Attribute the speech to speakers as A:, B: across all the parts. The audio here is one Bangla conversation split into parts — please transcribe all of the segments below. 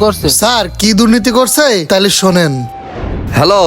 A: করছে।
B: স্যার কি দুর্নীতি করছে তাহলে শোনেন।
C: হ্যালো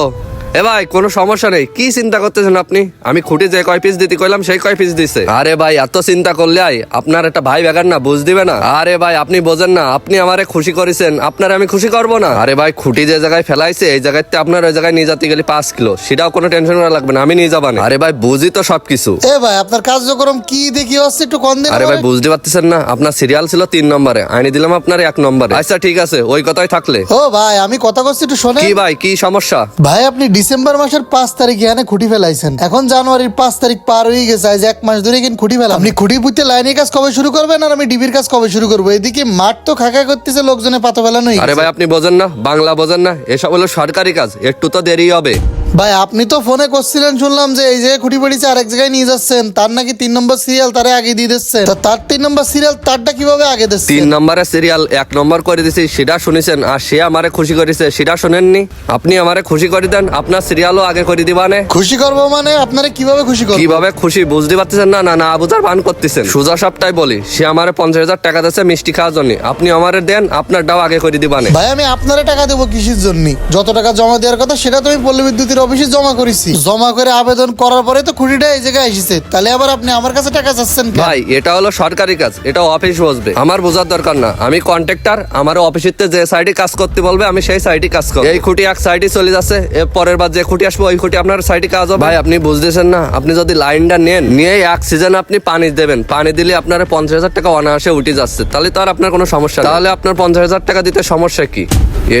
C: এ ভাই কোনো সমস্যা নেই, কি চিন্তা করতেছেন আপনি? আমি খুঁটি যে কয় পিস দিতে কইলাম সেই কয় পিস দিছে। আরে ভাই এত চিন্তা করলে আপনার একটা ভাই বেগার না, বুঝ দিবে না? আরে ভাই আপনি বোঝেন না, আপনি আমারে খুশি করেছেন, আপনার আমি খুশি করবো না? আরে ভাই খুঁটি যে জায়গায় ফেলাইছে এই জায়গাতে আপনার ওই জায়গায় নিয়ে যেতে গেলে 5 কিলো, সেটাও কোনো টেনশন করা লাগবে না, আমি নিয়ে যাবানি। আরে ভাই বুঝি তো সবকিছু।
B: এ ভাই আপনার কার্যক্রম কি দেখি হচ্ছে একটু কম দিন।
C: আরে ভাই বুঝতে পারতেছেন না, আপনার সিরিয়াল ছিল 3 নম্বরে, আইনি দিলাম আপনার 1 নম্বরে। আচ্ছা ঠিক আছে, ওই কথাই থাকলে।
B: ও ভাই আমি কথা করছি একটু শোনেন।
C: কি ভাই কি সমস্যা?
B: ভাই আপনি ডিসেম্বর মাসের 5 তারিখে এখানে খুঁটি ফেলাইছেন, এখন জানুয়ারির 5 তারিখ পার হয়ে গেছে, আজ 1 মাস ধরে কিন্তু খুঁটি ফেলা। আপনি খুঁটি পুঁতে লাইনের কাজ কবে শুরু করবেন আর আমি ডিবির কাজ কবে শুরু করবো? এদিকে মাঠ তো খাকা করতেছে, লোকজনে পাতা ফেলানো।
C: আরে ভাই আপনি বোঝেন না, বাংলা বোঝেন না, এসব হলো সরকারি কাজ, একটু তো দেরি হবে।
B: ভাই আপনি তো ফোনে করছিলেন, শুনলাম যে এই যে খুঁটি পড়েছে আরেক জায়গায় নিয়ে যাচ্ছেন, তার নাকি 3 নম্বর সিরিয়াল তারে আগে দিয়ে দিচ্ছেন। তা তার 3 নম্বর সিরিয়াল তারটা কিভাবে আগে দিচ্ছেন?
C: 3 নম্বরের সিরিয়াল 1 নম্বর করে দিছি সেটা শুনেছেন, আর সে আমারে খুশি করেছে সেটা শুনেননি? আপনি আমারে খুশি করে দেন, আপনার সিরিয়ালও আগে করে দিবানে।
B: খুশি করবো মানে আপনারা কিভাবে খুশি করবো?
C: কিভাবে খুশি বুঝতে পারতেছেন না? না বুঝার ভান করতেছেন। সোজা সবটাই বলি, সে আমারে 50,000 টাকা দিচ্ছে মিষ্টি খাওয়ার জন্য, আপনি আমারে দেন, আপনারটাও আগে করে দিবানে।
B: ভাই আমি আপনারা টাকা দেবো কিসের জন্য? যত টাকা জমা দেওয়ার কথা সেটা তো আমি পল্লী বিদ্যুতের অফিসে জমা করেছি। জমা করে আবেদন করার পরে তো খুঁটিটা এই জায়গায় এসেছে, তাহলে আবার আপনি আমার কাছে টাকা চাচ্ছেন কেন?
C: ভাই এটা হলো সরকারি কাজ, এটা অফিস বসবে, আমার বোঝার দরকার না। আমি কন্ট্রাক্টর, আমার অফিসেতে যে সাইডে কাজ করতে বলবে আমি সেই সাইডে কাজ করব। এই খুঁটি এক সাইডে চলে যাচ্ছে, এর পরের বার যে খুঁটি আসবে ওই খুঁটি আপনার সাইডে কাজ হবে। ভাই আপনি বুঝতেছেন না, আপনি যদি লাইনটা নেন, নিয়ে এক সিজন আপনি পানি দেবেন, পানি দিলে আপনার 50,000 টাকা অনায়াসে উঠে যাচ্ছে, তাহলে তো আর আপনার কোনো সমস্যা নেই। তাহলে আপনার 50,000 টাকা দিতে সমস্যা কি?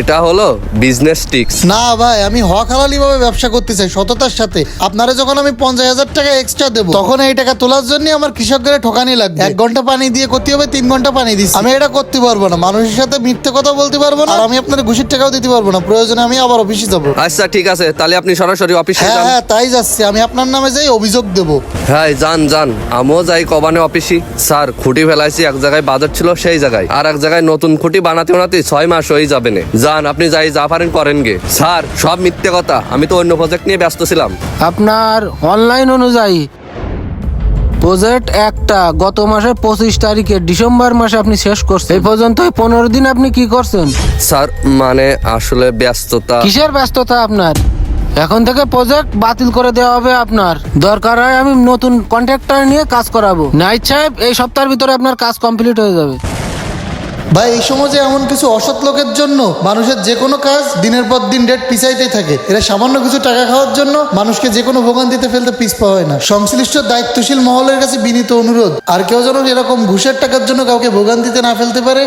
C: এটা হলো বিজনেস টিক্স।
B: না ভাই আমি হক হালালি ভাবে ব্যবসা করতে চাই সততার সাথে। আপনারা যখন আমি 50,000 টাকা এক্সট্রা দেবো, তখন এই টাকা তোলার জন্য আমার কৃষকদের ঠকানি লাগবে। 1 ঘন্টা পানি দিয়ে করতে হবে, 3 ঘন্টা পানি দিচ্ছি, আমি এটা করতে পারবো না। মানুষের সাথে মিথ্যে কথা বলতে পারবো না, আর আমি আপনার ঘুষের টাকাও দিতে পারবো না। প্রয়োজনে আমি আবার অফিসে যাবো।
C: আচ্ছা ঠিক আছে, তাহলে আপনি সরাসরি অফিসে
B: হ্যাঁ
C: যান।
B: হ্যাঁ তাই যাচ্ছি, আমি আপনার নামে যাই অভিযোগ দেবো।
C: হ্যাঁ যান, আমিও যাই কবানে অফিসি। স্যার খুঁটি ফেলাইছি, এক জায়গায় বাজার ছিল সেই জায়গায়, আর এক জায়গায় নতুন খুঁটি বানাতে 6 মাস হয়ে যাবে না। যান আপনি যাই যা পারেন করেন গে। স্যার সব মিথ্যে কথা, আমি তো অন্য প্রজেক্ট নিয়ে ব্যস্ত ছিলাম।
A: আপনার অনলাইন অনুযায়ী প্রজেক্ট একটা গত মাসের 25 তারিখে ডিসেম্বর মাসে আপনি শেষ করছেন। এই পর্যন্ত 15 দিন আপনি কি করছেন?
C: স্যার মানে আসলে ব্যস্ততা।
A: কিসের ব্যস্ততা আপনার? এখন থেকে প্রজেক্ট বাতিল করে দেওয়া হবে আপনার। দরকার হয় আমি নতুন কন্ট্রাক্টর নিয়ে কাজ করাবো। নাইট সাহেব এই সপ্তাহের ভিতরে আপনার কাজ কমপ্লিট হয়ে যাবে।
B: ভাই এই সমাজে এমন কিছু অসৎ লোকের জন্য মানুষের যে কোনো কাজ দিনের পর দিন ডেট পিছাইতেই থাকে। এরা সামান্য কিছু টাকা খাওয়ার জন্য মানুষকে যে কোনো ভোগান্তিতে ফেলতে পিছপা হয় না। সংশ্লিষ্ট দায়িত্বশীল মহলের কাছে বিনীত অনুরোধ, আর কেউ যেন এরকম ঘুষের টাকার জন্য কাউকে ভোগান্তিতে না ফেলতে পারে।